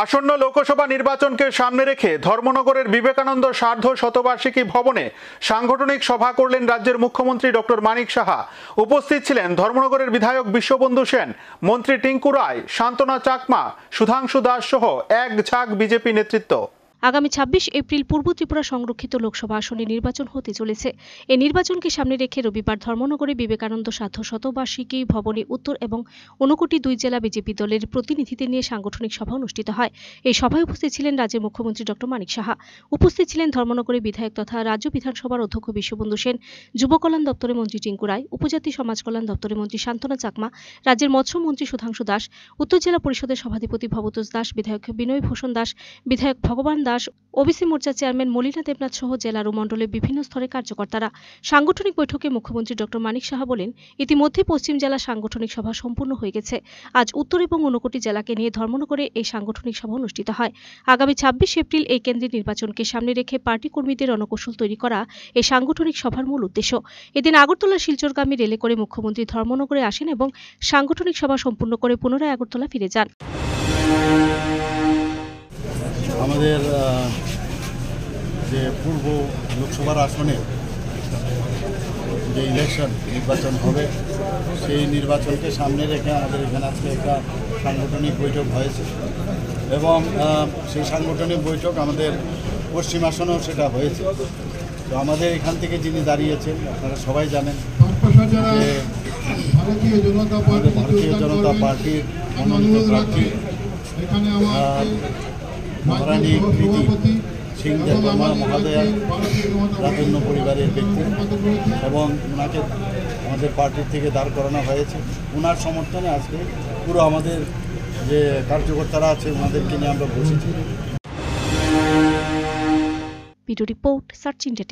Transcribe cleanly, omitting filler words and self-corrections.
আসন্ন লোকসভা নির্বাচনকে সামনে রেখে ধর্মনগরের বিবেকানন্দ সার্ধ শতবার্ষিকী ভবনে সাংগঠনিক সভা করলেন রাজ্যের মুখ্যমন্ত্রী ডক্টর মানিক সাহা। উপস্থিত ছিলেন ধর্মনগরের বিধায়ক বিশ্ববন্ধু সেন, মন্ত্রী টিঙ্কু রায়, শান্তনা চাকমা, সুধাংশু দাস সহ এক ঝাঁক বিজেপি নেতৃত্ব। আগামী ২৬ এপ্রিল পূর্ব ত্রিপুরা সংরক্ষিত লোকসভা আসনে নির্বাচন হতে চলেছে। এই নির্বাচনকে সামনে রেখে রবিবার ধর্মনগরে বিবেকানন্দ সার্ধ শতবার্ষিকী ভবনে উত্তর এবং ঊনকোটি দুই জেলা বিজেপি দলের প্রতিনিধিদের নিয়ে সাংগঠনিক সভা অনুষ্ঠিত হয়। এই সভায় উপস্থিত ছিলেন রাজ্যের মুখ্যমন্ত্রী ডক্টর মানিক সাহা। উপস্থিত ছিলেন ধর্মনগরের বিধায়ক তথা রাজ্য বিধানসভার অধ্যক্ষ বিশ্ববন্ধু সেন, যুব কল্যাণ দপ্তরের মন্ত্রী টিঙ্কু রায়, উপজাতি সমাজ কল্যাণ দপ্তরের মন্ত্রী শান্তনা চাকমা, রাজ্যের মৎস্যমন্ত্রী সুধাংশু দাস, উত্তর জেলা পরিষদের সভাধিপতি ভবতোষ দাস, বিধায়ক বিনয় ভূষণ দাস, বিধায়ক ভগবান দাস, ওবিসি মোর্চার চেয়ারম্যান মলিনা দেবনাথ সহ জেলার ও মণ্ডলের বিভিন্ন স্তরের কার্যকর্তারা। সাংগঠনিক বৈঠকে মুখ্যমন্ত্রী ডক্টর মানিক সাহা বলেন, ইতিমধ্যে পশ্চিম জেলা সাংগঠনিক সভা সম্পূর্ণ হয়ে গেছে। আজ উত্তর এবং ঊনকোটি জেলাকে নিয়ে ধর্মনগরে এই সাংগঠনিক সভা অনুষ্ঠিত হয়। আগামী ২৬ এপ্রিল এই কেন্দ্রের নির্বাচনকে সামনে রেখে পার্টি কর্মীদের রণকৌশল তৈরি করা এই সাংগঠনিক সভার মূল উদ্দেশ্য। এদিন আগরতলা শিলচরগামী রেলে করে মুখ্যমন্ত্রী ধর্মনগরে আসেন এবং সাংগঠনিক সভা সম্পূর্ণ করে পুনরায় আগরতলা ফিরে যান। আমাদের যে পূর্ব লোকসভার আসনে যে নির্বাচন হবে সেই নির্বাচনকে সামনে রেখে আমাদের এখানে আজকে একটা সাংগঠনিক বৈঠক হয়েছে এবং সেই সাংগঠনিক বৈঠক আমাদের পশ্চিম আসনেও সেটা হয়েছে। তো আমাদের এখান থেকে যিনি দাঁড়িয়েছেন আপনারা সবাই জানেন যে ভারতীয় জনতা পার্টির মনোনীত প্রার্থী মহারানী কৃতি সিং দেববর্মা মহোদয়া রাজন্য পরিবারের ব্যক্তি এবং ওনাকে আমাদের পার্টির থেকে দাঁড় করানো হয়েছে। ওনার সমর্থনে আজকে পুরো আমাদের যে কার্যকর্তারা আছে ওনাদেরকে নিয়ে আমরা বসেছি। Video report search India.